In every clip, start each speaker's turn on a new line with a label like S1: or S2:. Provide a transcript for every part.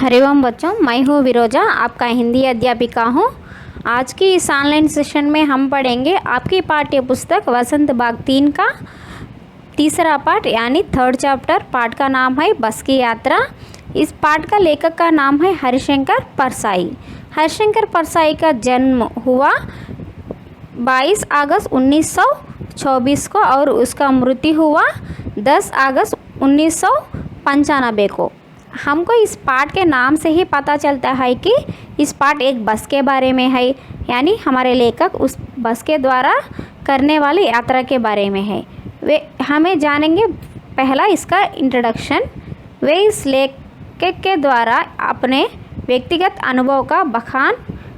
S1: हरिओम बच्चों, मैं हूँ विरोजा, आपका हिंदी अध्यापिका हूँ। आज की इस ऑनलाइन सेशन में हम पढ़ेंगे आपकी पाठ्य पुस्तक वसंत बाग 3 का तीसरा पाठ यानी थर्ड चैप्टर। पाठ का नाम है बस की यात्रा। इस पाठ का लेखक का नाम है हरिशंकर परसाई। हरिशंकर परसाई का जन्म हुआ 22 अगस्त 1924 को और उसका मृत्यु हुआ 10 अगस्त 1995 को। हमको इस पाठ के नाम से ही पता चलता है कि इस पाठ एक बस के बारे में है, यानी हमारे लेखक उस बस के द्वारा करने वाली यात्रा के बारे में है। वे हमें जानेंगे पहला इसका इंट्रोडक्शन। वे इस लेखक के द्वारा अपने व्यक्तिगत अनुभव का बखान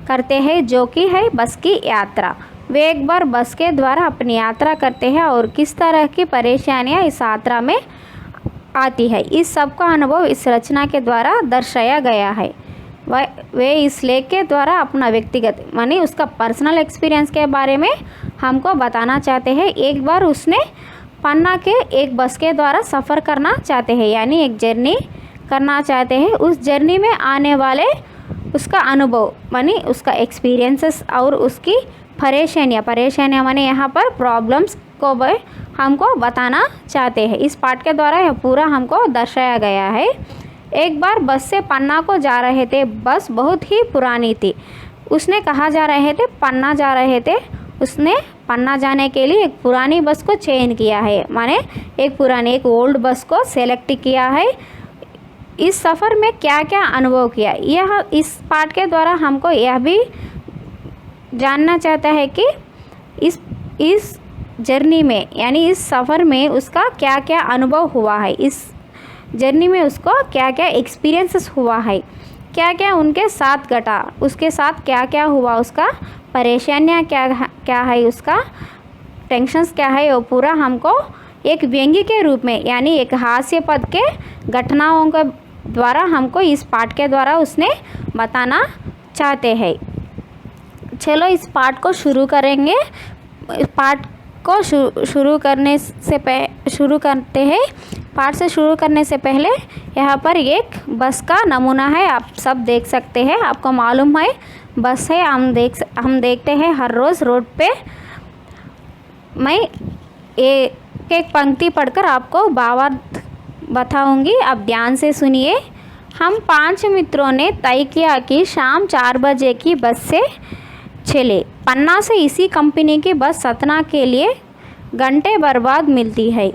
S1: करते हैं जो कि है बस की यात्रा। वे एक बार बस के द्वारा अपनी यात्रा करते हैं और किस तरह की परेशानियां इस यात्रा में आती है, इस सब का अनुभव इस रचना के द्वारा दर्शाया गया है। वे इस लेख के द्वारा अपना व्यक्तिगत मानी उसका पर्सनल एक्सपीरियंस के बारे में हमको बताना चाहते हैं। एक बार उसने पन्ना के एक बस के द्वारा सफ़र करना चाहते हैं, यानी एक जर्नी करना चाहते हैं। उस जर्नी में आने वाले उसका अनुभव मानी उसका एक्सपीरियंसेस और उसकी परेशानियाँ माने यहाँ पर प्रॉब्लम्स को हमको बताना चाहते हैं। इस पाठ के द्वारा यह पूरा हमको दर्शाया गया है। एक बार बस से पन्ना को जा रहे थे। बस बहुत ही पुरानी थी। उसने कहाँ जा रहे थे? पन्ना जा रहे थे। उसने पन्ना जाने के लिए एक पुरानी बस को चयन किया है, माने एक ओल्ड बस को सेलेक्ट किया है। इस सफ़र में क्या क्या अनुभव किया, यह इस पाठ के द्वारा हमको यह भी जानना चाहता है कि इस जर्नी में यानी इस सफ़र में उसका क्या क्या अनुभव हुआ है, इस जर्नी में उसको क्या क्या एक्सपीरियंसेस हुआ है, क्या क्या उनके साथ घटा, उसके साथ क्या क्या हुआ, उसका परेशानियाँ क्या है, उसका टेंशन्स क्या है, वो पूरा हमको एक व्यंग्य के रूप में यानी एक हास्य पद के घटनाओं के द्वारा हमको इस पाठ के द्वारा उसने बताना चाहते हैं। चलो इस पाठ को शुरू करेंगे। पाठ को शुरू करते हैं। पाठ से शुरू करने से पहले यहाँ पर एक बस का नमूना है, आप सब देख सकते हैं। आपको मालूम है बस है, हम देखते हैं हर रोज़ रोड पे। मैं एक पंक्ति पढ़कर आपको भावार्थ बताऊंगी, आप ध्यान से सुनिए। हम 5 मित्रों ने तय किया कि शाम 4 बजे की बस से चले। पन्ना से इसी कंपनी की बस सतना के लिए घंटे बर्बाद मिलती है,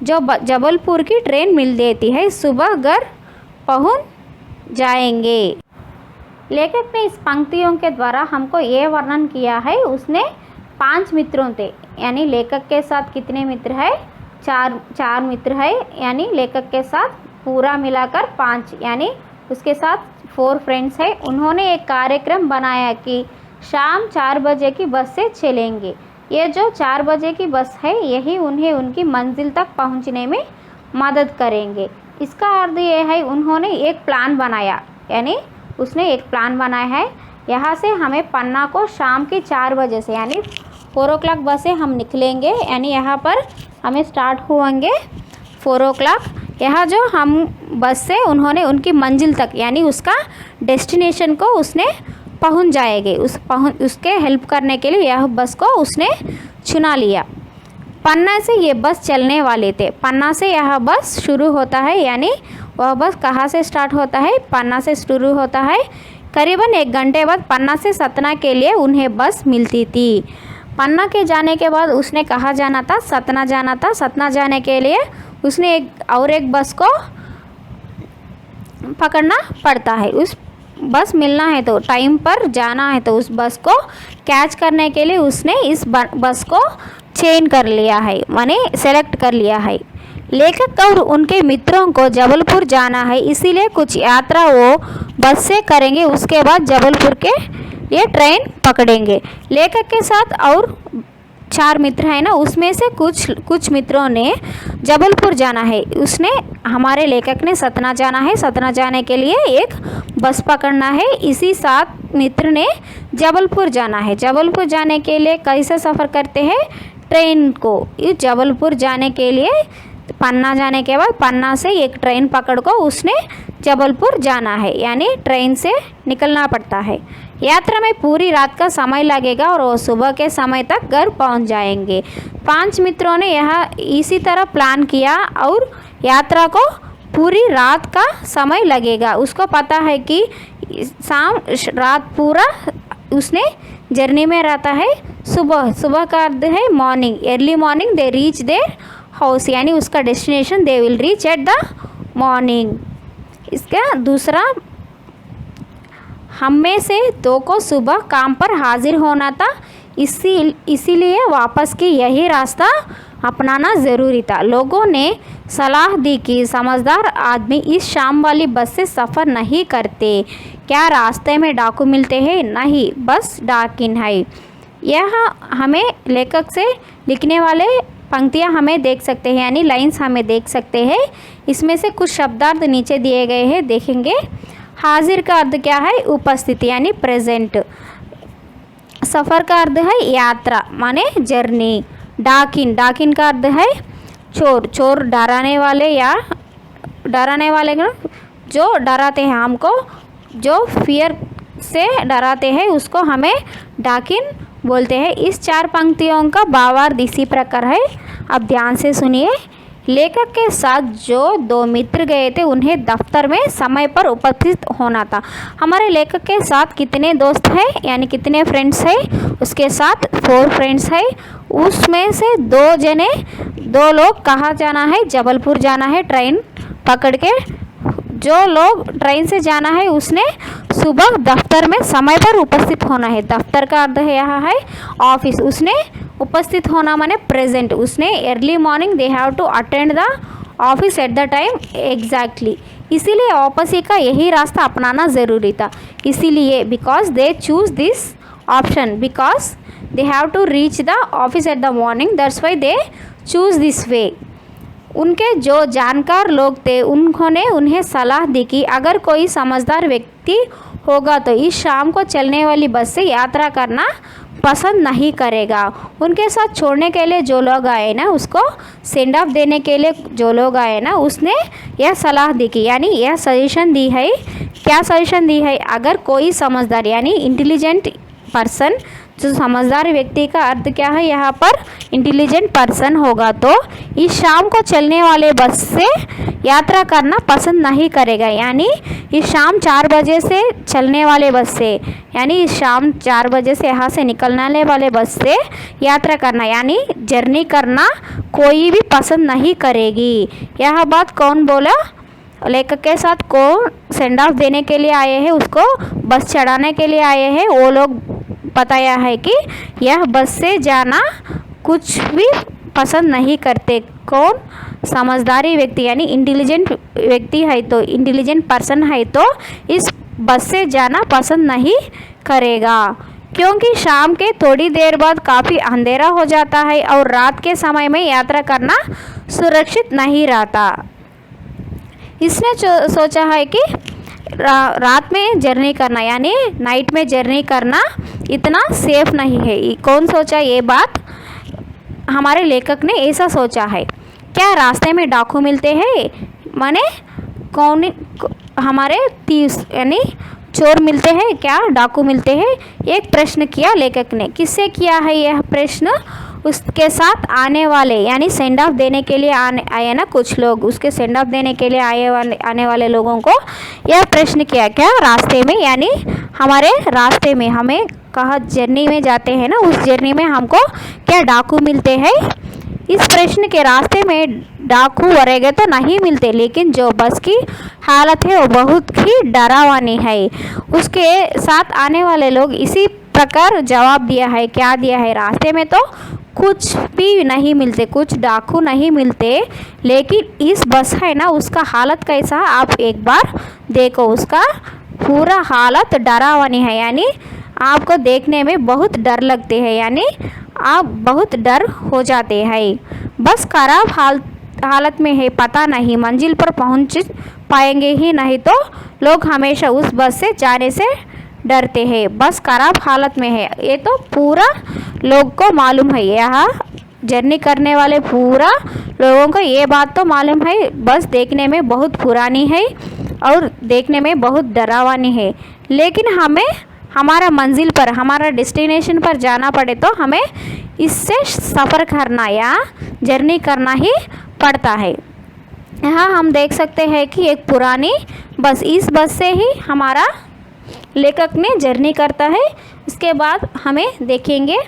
S1: जो जबलपुर की ट्रेन मिल देती है। सुबह घर पहुंच जाएंगे। लेखक ने इस पंक्तियों के द्वारा हमको ये वर्णन किया है। उसने 5 मित्रों थे, यानी लेखक के साथ कितने मित्र है? 4 मित्र है, यानी लेखक के साथ पूरा मिलाकर 5, यानी उसके साथ 4 फ्रेंड्स है। उन्होंने एक कार्यक्रम बनाया कि शाम 4 बजे की बस से चलेंगे। ये जो 4 बजे की बस है यही उन्हें उनकी मंजिल तक पहुंचने में मदद करेंगे। इसका अर्थ ये है उन्होंने एक प्लान बनाया, यानी उसने एक प्लान बनाया है। यहाँ से हमें पन्ना को शाम की 4 बजे से यानी 4 o'clock बस से हम निकलेंगे, यानी यहाँ पर हमें स्टार्ट होंगे 4 o'clock। यहाँ जो हम बस से उन्होंने उनकी मंजिल तक यानी उसका डेस्टिनेशन को उसने पहुंच जाएंगे। उसके हेल्प करने के लिए यह बस को उसने चुना लिया। पन्ना से ये बस चलने वाले थे। पन्ना से यह बस शुरू होता है, यानी वह बस कहाँ से स्टार्ट होता है? पन्ना से शुरू होता है। करीबन 1 घंटे बाद पन्ना से सतना के लिए उन्हें बस मिलती थी। पन्ना के जाने के बाद उसने कहाँ जाना था? सतना जाना था। सतना जाने के लिए उसने एक बस को पकड़ना पड़ता है। उस बस मिलना है तो टाइम पर जाना है, तो उस बस को कैच करने के लिए उसने इस बस को चेंज कर लिया है, माने सेलेक्ट कर लिया है। लेखक और उनके मित्रों को जबलपुर जाना है, इसीलिए कुछ यात्रा वो बस से करेंगे। उसके बाद जबलपुर के लिए ट्रेन पकड़ेंगे। लेखक के साथ और 4 मित्र हैं ना, उसमें से कुछ मित्रों ने जबलपुर जाना है। उसने हमारे लेखक ने सतना जाना है। सतना जाने के लिए एक बस पकड़ना है। इसी 7 मित्र ने जबलपुर जाना है। जबलपुर जाने के लिए कैसे सफ़र करते हैं? ट्रेन को। इस जबलपुर जाने के लिए पन्ना जाने के बाद पन्ना से एक ट्रेन पकड़ को उसने जबलपुर जाना है, यानी ट्रेन से निकलना पड़ता है। यात्रा में पूरी रात का समय लगेगा और वो सुबह के समय तक घर पहुंच जाएंगे। 5 मित्रों ने यह इसी तरह प्लान किया और यात्रा को पूरी रात का समय लगेगा। उसको पता है कि रात पूरा उसने जर्नी में रहता है। सुबह का अर्थ है morning, early morning they reach their house, यानी उसका destination they will reach at the morning. इसका दूसरा, हम में से 2 को सुबह काम पर हाजिर होना था, इसीलिए वापस की यही रास्ता अपनाना ज़रूरी था। लोगों ने सलाह दी कि समझदार आदमी इस शाम वाली बस से सफ़र नहीं करते। क्या रास्ते में डाकू मिलते हैं? नहीं, बस डाकिन है। यह हमें लेखक से लिखने वाले पंक्तियाँ हमें देख सकते हैं, यानी लाइंस हमें देख सकते हैं। इसमें से कुछ शब्दार्थ नीचे दिए गए हैं, देखेंगे। हाजिर का अर्थ क्या है? उपस्थिति, यानी प्रेजेंट। सफ़र का अर्थ है यात्रा माने जर्नी। डाकिन का अर्थ है चोर डराने वाले या डराने वाले जो डराते हैं हमको, जो फियर से डराते हैं उसको हमें डाकिन बोलते हैं। इस 4 पंक्तियों का भावार्थ इसी प्रकार है, अब ध्यान से सुनिए। लेखक के साथ जो 2 मित्र गए थे उन्हें दफ्तर में समय पर उपस्थित होना था। हमारे लेखक के साथ कितने दोस्त हैं, यानी कितने फ्रेंड्स हैं? उसके साथ 4 फ्रेंड्स हैं। उसमें से 2 लोग कहाँ जाना है? जबलपुर जाना है ट्रेन पकड़ के। जो लोग ट्रेन से जाना है उसने सुबह दफ्तर में समय पर उपस्थित होना है। दफ्तर का अर्थ है यहाँ है ऑफिस। उसने उपस्थित होना माने प्रेजेंट। उसने early morning they have to attend the office at the time exactly. इसीलिए वापसी का यही रास्ता अपनाना ज़रूरी था। इसीलिए because they choose this option, because they have to reach the office at the morning, that's why they choose this way. उनके जो जानकार लोग थे उन्होंने उन्हें सलाह दी कि अगर कोई समझदार व्यक्ति होगा तो इस शाम को चलने वाली बस से यात्रा करना पसंद नहीं करेगा। उनके साथ छोड़ने के लिए जो लोग आए ना, उसको सेंड ऑफ देने के लिए जो लोग आए ना, उसने यह सलाह दी कि, यानी यह सजेशन दी है। क्या सजेशन दी है? अगर कोई समझदार यानी इंटेलिजेंट पर्सन, जो समझदार व्यक्ति का अर्थ क्या है यहाँ पर? इंटेलिजेंट पर्सन होगा तो इस शाम को चलने वाले बस से यात्रा करना पसंद नहीं करेगा। यानी इस शाम 4 बजे से चलने वाले बस से, यानी इस शाम 4 बजे से यहाँ से निकलने वाले बस से यात्रा करना यानी जर्नी करना कोई भी पसंद नहीं करेगी। यह बात कौन बोला? लेखक के साथ कौन सेंड ऑफ देने के लिए आए हैं, उसको बस चढ़ाने के लिए आए हैं, वो लोग बताया है कि यह बस से जाना कुछ भी पसंद नहीं करते। कौन? समझदारी व्यक्ति यानी इंटेलिजेंट व्यक्ति है तो, इंटेलिजेंट पर्सन है तो इस बस से जाना पसंद नहीं करेगा, क्योंकि शाम के थोड़ी देर बाद काफ़ी अंधेरा हो जाता है और रात के समय में यात्रा करना सुरक्षित नहीं रहता। इसने सोचा है कि रात में जर्नी करना यानी नाइट में जर्नी करना इतना सेफ नहीं है। कौन सोचा ये बात? हमारे लेखक ने ऐसा सोचा है। क्या रास्ते में डाकू मिलते हैं? माने कौन? हमारे तीस यानी चोर मिलते हैं क्या? डाकू मिलते हैं? एक प्रश्न किया लेखक ने। किससे किया है यह प्रश्न? उसके साथ आने वाले यानी सेंड ऑफ देने के लिए आए ना कुछ लोग, उसके सेंड ऑफ देने के लिए आने वाले लोगों को यह प्रश्न किया। क्या रास्ते में यानी हमारे रास्ते में, हमें कहाँ जर्नी में जाते हैं ना, उस जर्नी में हमको क्या डाकू मिलते हैं? इस प्रश्न के रास्ते में डाकू वगैरह तो नहीं मिलते, लेकिन जो बस की हालत है वो बहुत ही डरावनी है। उसके साथ आने वाले लोग इसी प्रकार जवाब दिया है। क्या दिया है? रास्ते में तो कुछ भी नहीं मिलते, कुछ डाकू नहीं मिलते, लेकिन इस बस है ना उसका हालत कैसा है आप एक बार देखो। उसका पूरा हालत डरावनी है, यानी आपको देखने में बहुत डर लगते हैं, यानी आप बहुत डर हो जाते हैं। बस खराब हालत में है, पता नहीं मंजिल पर पहुंच पाएंगे ही नहीं, तो लोग हमेशा उस बस से जाने से डरते हैं। बस खराब हालत में है, ये तो पूरा लोग को मालूम है। यह जर्नी करने वाले पूरा लोगों को ये बात तो मालूम है, बस देखने में बहुत पुरानी है और देखने में बहुत डरावनी है, लेकिन हमें हमारा मंजिल पर, हमारा डेस्टिनेशन पर जाना पड़े तो हमें इससे सफ़र करना या जर्नी करना ही पड़ता है। यहाँ हम देख सकते हैं कि एक पुरानी बस, इस बस से ही हमारा लेखक ने जर्नी करता है। इसके बाद हमें देखेंगे,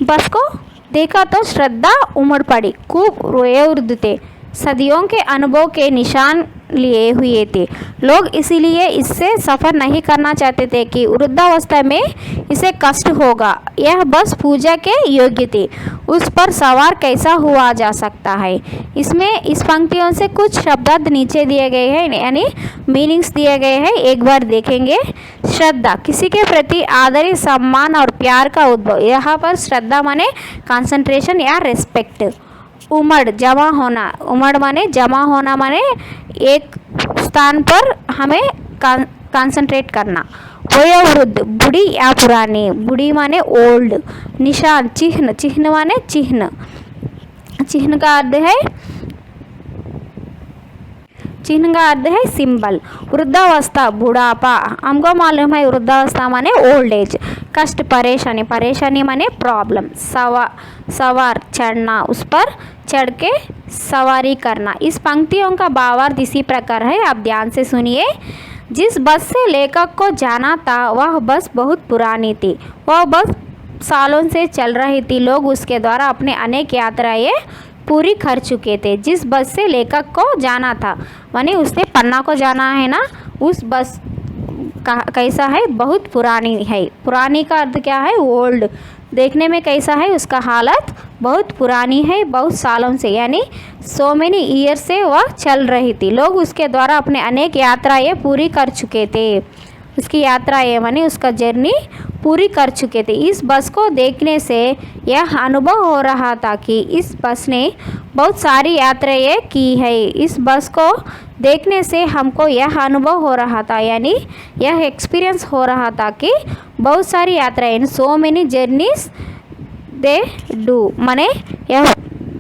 S1: बस को देखा तो श्रद्धा उमड़ पड़ी, खूब रोए उर्दते, सदियों के अनुभव के निशान लिए हुए थे। लोग इसीलिए इससे सफ़र नहीं करना चाहते थे कि वृद्धावस्था में इसे कष्ट होगा। यह बस पूजा के योग्य थी, उस पर सवार कैसा हुआ जा सकता है। इसमें इस पंक्तियों से कुछ शब्दार्थ नीचे दिए गए हैं, यानी मीनिंग्स दिए गए हैं, एक बार देखेंगे। श्रद्धा, किसी के प्रति आदर, सम्मान और प्यार का उद्भव। यहाँ पर श्रद्धा माने कंसंट्रेशन या रेस्पेक्ट। उमड़, जमा होना, उमड़ माने जमा होना, माने एक स्थान पर हमें कंसंट्रेट करना। वयोवृद्ध, बूढ़ी या पुरानी, बूढ़ी माने ओल्ड। निशान, चिन्ह, चिन्ह माने चिन्ह, चिन्ह का अर्थ है, चिन्ह का अर्थ है सिंबल। वृद्धावस्था, बुढ़ापा, हमको मालूम है वृद्धावस्था माने ओल्ड एज। कष्ट, परेशानी, परेशानी माने प्रॉब्लम। सवार, चढ़ना, उस पर चढ़ के सवारी करना। इस पंक्तियों का भावार्थ इसी प्रकार है, आप ध्यान से सुनिए। जिस बस से लेखक को जाना था वह बस बहुत पुरानी थी, वह बस सालों से चल रही थी। लोग उसके द्वारा अपने अनेक यात्राएं पूरी कर चुके थे। जिस बस से लेखक को जाना था, माने उसने पन्ना को जाना है ना, उस बस कैसा है, बहुत पुरानी है। पुरानी का अर्थ क्या है, ओल्ड। देखने में कैसा है, उसका हालत बहुत पुरानी है, बहुत सालों से, यानी सो मेनी ईयर से वह चल रही थी। लोग उसके द्वारा अपने अनेक यात्राएं पूरी कर चुके थे। उसकी यात्राएं माने उसका जर्नी पूरी कर चुके थे। इस बस को देखने से यह अनुभव हो रहा था कि इस बस ने बहुत सारी यात्राएं की है। इस बस को देखने से हमको यह अनुभव हो रहा था, यानी यह एक्सपीरियंस हो रहा था कि बहुत सारी यात्राएं, so many journeys they do, माने यह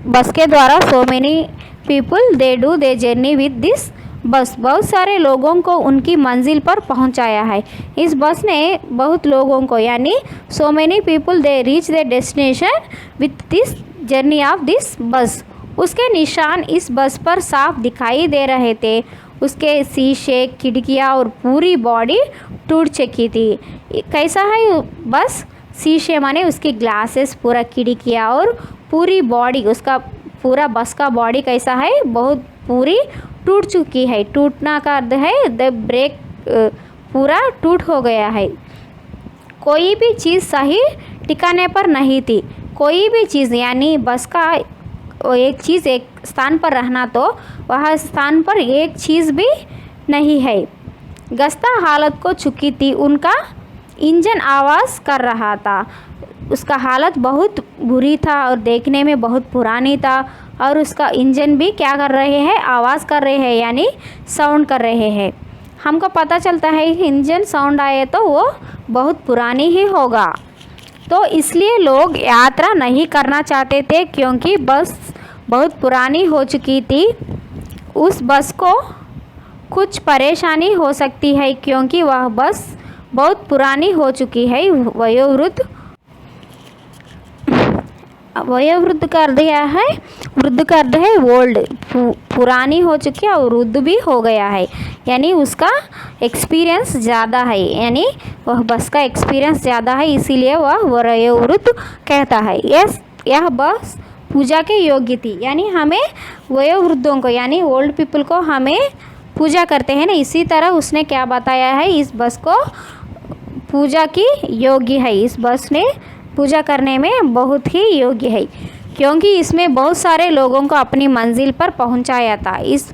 S1: बस के द्वारा so many people they do they journey with this बस, बहुत सारे लोगों को उनकी मंजिल पर पहुंचाया है। इस बस ने बहुत लोगों को, यानी so many people they reach the destination with this journey of this बस। उसके निशान इस बस पर साफ दिखाई दे रहे थे। उसके शीशे, खिड़कियाँ और पूरी बॉडी टूट चुकी थी। कैसा है बस, शीशे माने उसकी ग्लासेस, पूरा खिड़कियाँ और पूरी बॉडी, उसका पूरा बस का बॉडी कैसा है, बहुत पूरी टूट चुकी है। टूटना का अर्थ है द ब्रेक, पूरा टूट हो गया है। कोई भी चीज़ सही ठिकाने पर नहीं थी। कोई भी चीज़, यानी बस का एक चीज़ एक स्थान पर रहना, तो वह स्थान पर एक चीज़ भी नहीं है। गस्ता हालत को चुकी थी, उनका इंजन आवाज़ कर रहा था। उसका हालत बहुत बुरी था और देखने में बहुत पुरानी था, और उसका इंजन भी क्या कर रहे हैं, आवाज़ कर रहे हैं, यानी साउंड कर रहे हैं। हमको पता चलता है कि इंजन साउंड आए तो वो बहुत पुरानी ही होगा। तो इसलिए लोग यात्रा नहीं करना चाहते थे, क्योंकि बस बहुत पुरानी हो चुकी थी। उस बस को कुछ परेशानी हो सकती है, क्योंकि वह बस बहुत पुरानी हो चुकी है। वयोवृद्ध कर दिया है, वृद्ध कर दिया है ओल्ड, पुरानी हो चुकी है और वृद्ध भी हो गया है, यानी उसका एक्सपीरियंस ज़्यादा है, यानी वह बस का एक्सपीरियंस ज़्यादा है, इसीलिए वह वयोवृद्ध कहता है। यह बस पूजा के योग्य थी, यानी हमें वयोवृद्धों को, यानी ओल्ड पीपल को हमें पूजा करते हैं ना, इसी तरह उसने क्या बताया है, इस बस को पूजा की योग्य है। इस बस ने पूजा करने में बहुत ही योग्य है, क्योंकि इसमें बहुत सारे लोगों को अपनी मंजिल पर पहुंचाया था। इस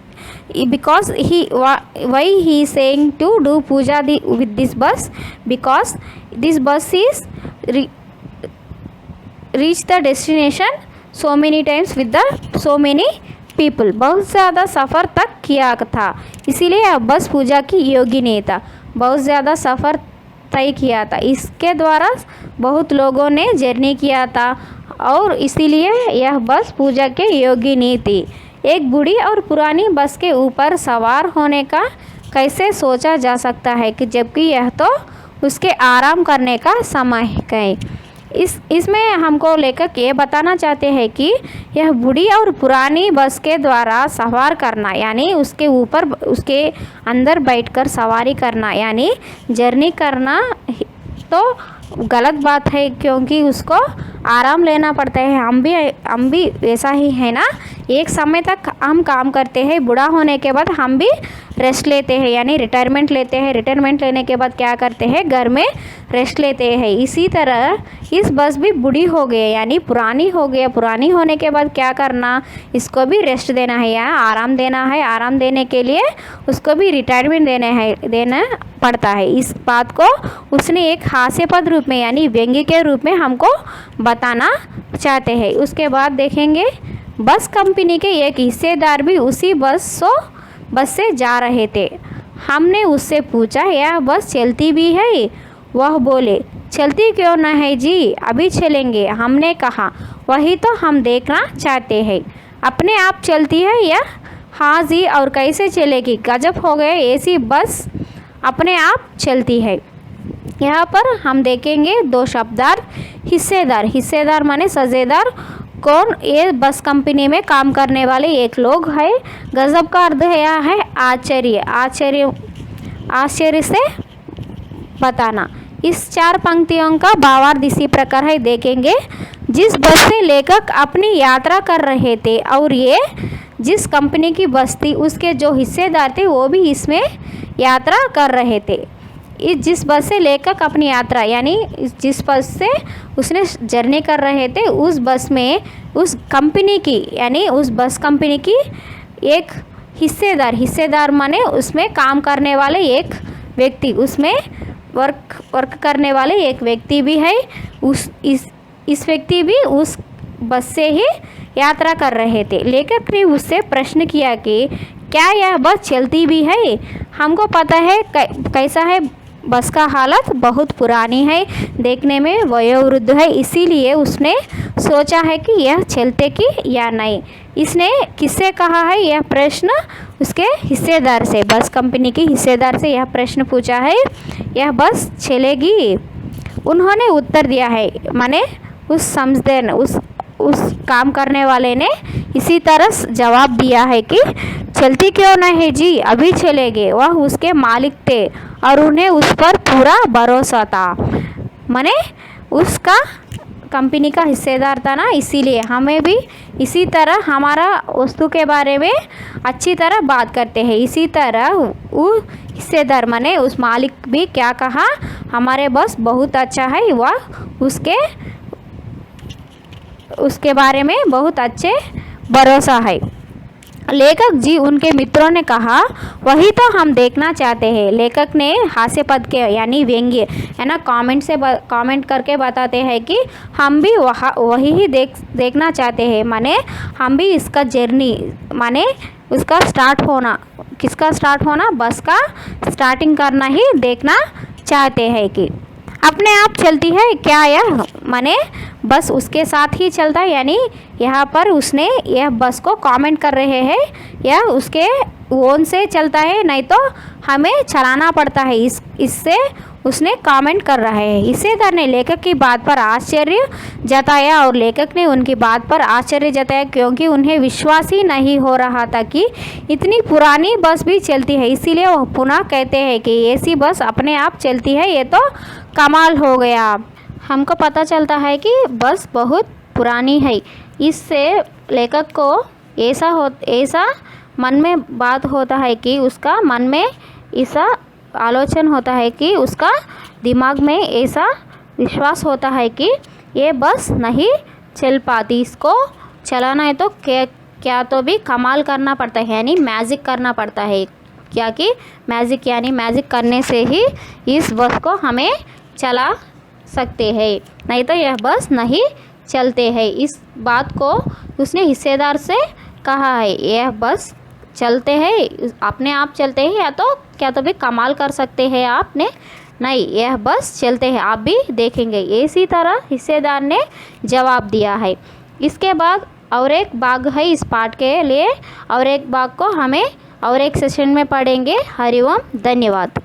S1: because why he saying to do puja with this bus, because this bus is reach the destination so many times with the so many people, बहुत ज़्यादा सफ़र तक किया था, इसीलिए अब बस पूजा की योग्य नहीं था, बहुत ज़्यादा सफ़र तय किया था। इसके द्वारा बहुत लोगों ने जर्नी किया था और इसीलिए यह बस पूजा के योग्य नहीं थी। एक बूढ़ी और पुरानी बस के ऊपर सवार होने का कैसे सोचा जा सकता है कि जबकि यह तो उसके आराम करने का समय है। इसमें हमको लेखक ये बताना चाहते हैं कि यह बूढ़ी और पुरानी बस के द्वारा सवार करना यानी उसके ऊपर उसके अंदर बैठकर सवारी करना यानी जर्नी करना तो गलत बात है, क्योंकि उसको आराम लेना पड़ता है। हम भी वैसा ही है ना, एक समय तक हम काम करते हैं, बूढ़ा होने के बाद हम भी रेस्ट लेते हैं यानी रिटायरमेंट लेते हैं। रिटायरमेंट लेने के बाद क्या करते हैं, घर में रेस्ट लेते हैं। इसी तरह इस बस भी बूढ़ी हो गई यानी पुरानी हो गई। पुरानी होने के बाद क्या करना, इसको भी रेस्ट देना है या आराम देना है। आराम देने के लिए उसको भी रिटायरमेंट देना पड़ता है। इस बात को उसने एक हास्यास्पद रूप में यानी व्यंग्य के रूप में हमको बताना चाहते हैं। उसके बाद देखेंगे बस कंपनी के एक हिस्सेदार भी उसी बस से जा रहे थे। हमने उससे पूछा यह बस चलती भी है? वह बोले चलती क्यों न है जी, अभी चलेंगे। हमने कहा वही तो हम देखना चाहते हैं, अपने आप चलती है या? हाँ जी, और कैसे चलेगी, गजब हो गए, ऐसी बस अपने आप चलती है। यहाँ पर हम देखेंगे दो शब्दार्थ, हिस्सेदार। हिस्सेदार माने साझेदार। कौन? ये बस कंपनी में काम करने वाले एक लोग है। गजब का अर्थ है आश्चर्य। आश्चर्य से बताना। इस 4 पंक्तियों का भावार्थ इसी प्रकार है, देखेंगे। जिस बस से लेखक अपनी यात्रा कर रहे थे और ये जिस कंपनी की बस थी उसके जो हिस्सेदार थे वो भी इसमें यात्रा कर रहे थे। जिस बस से लेखक अपनी यात्रा यानी जिस बस से उसने जर्नी कर रहे थे उस बस में उस कंपनी की यानी उस बस कंपनी की एक हिस्सेदार माने उसमें काम करने वाले एक व्यक्ति, उसमें वर्क करने वाले एक व्यक्ति भी है। इस व्यक्ति भी उस बस से ही यात्रा कर रहे थे। लेखक ने उससे प्रश्न किया कि क्या यह बस चलती भी है? हमको पता है कैसा है बस का हालत, बहुत पुरानी है, देखने में वयोवृद्ध है, इसीलिए उसने सोचा है कि यह चलते की या नहीं। इसने किससे कहा है यह प्रश्न? उसके हिस्सेदार से, बस कंपनी की हिस्सेदार से यह प्रश्न पूछा है, यह बस चलेगी? उन्होंने उत्तर दिया है, माने उस काम करने वाले ने इसी तरह जवाब दिया है कि चलती क्यों न है जी, अभी चलेंगे। वह उसके मालिक थे और उन्हें उस पर पूरा भरोसा था। माने उसका कंपनी का हिस्सेदार था ना, इसीलिए हमें भी इसी तरह हमारा वस्तु के बारे में अच्छी तरह बात करते हैं। इसी तरह वो हिस्सेदार माने उस मालिक भी क्या कहा, हमारे बस बहुत अच्छा है, वह उसके बारे में बहुत अच्छे भरोसा है। लेखक जी उनके मित्रों ने कहा वही तो हम देखना चाहते हैं। लेखक ने हास्य पद के यानी व्यंग्य है ना कमेंट करके बताते हैं कि हम भी वही ही देखना चाहते हैं। माने हम भी इसका जर्नी माने उसका स्टार्ट होना, किसका स्टार्ट होना, बस का स्टार्टिंग करना ही देखना चाहते हैं कि अपने आप चलती है क्या यह, माने बस उसके साथ ही चलता है। यानी यहाँ पर उसने यह बस को कमेंट कर रहे हैं या उसके ओन से चलता है, नहीं तो हमें चलाना पड़ता है, इससे उसने कमेंट कर रहा है। हिस्सेदार ने लेखक की बात पर आश्चर्य जताया और लेखक ने उनकी बात पर आश्चर्य जताया क्योंकि उन्हें विश्वास ही नहीं हो रहा था कि इतनी पुरानी बस भी चलती है। इसीलिए वह पुनः कहते हैं कि ऐसी बस अपने आप चलती है, ये तो कमाल हो गया। हमको पता चलता है कि बस बहुत पुरानी है। इससे लेखक को ऐसा मन में बात होता है कि उसका मन में ऐसा आलोचन होता है कि उसका दिमाग में ऐसा विश्वास होता है कि ये बस नहीं चल पाती, इसको चलाना है तो क्या तो भी कमाल करना पड़ता है, यानी मैजिक करना पड़ता है। क्या कि मैजिक यानी मैजिक करने से ही इस बस को हमें चला सकते हैं, नहीं तो यह बस नहीं चलते हैं। इस बात को उसने हिस्सेदार से कहा है, यह बस चलते हैं अपने आप चलते हैं या तो क्या तो भी कमाल कर सकते हैं आपने नहीं, यह बस चलते हैं, आप भी देखेंगे। इसी तरह हिस्सेदार ने जवाब दिया है। इसके बाद और एक भाग है इस पाठ के लिए, और एक भाग को हमें और एक सेशन में पढ़ेंगे। हरि ओम, धन्यवाद।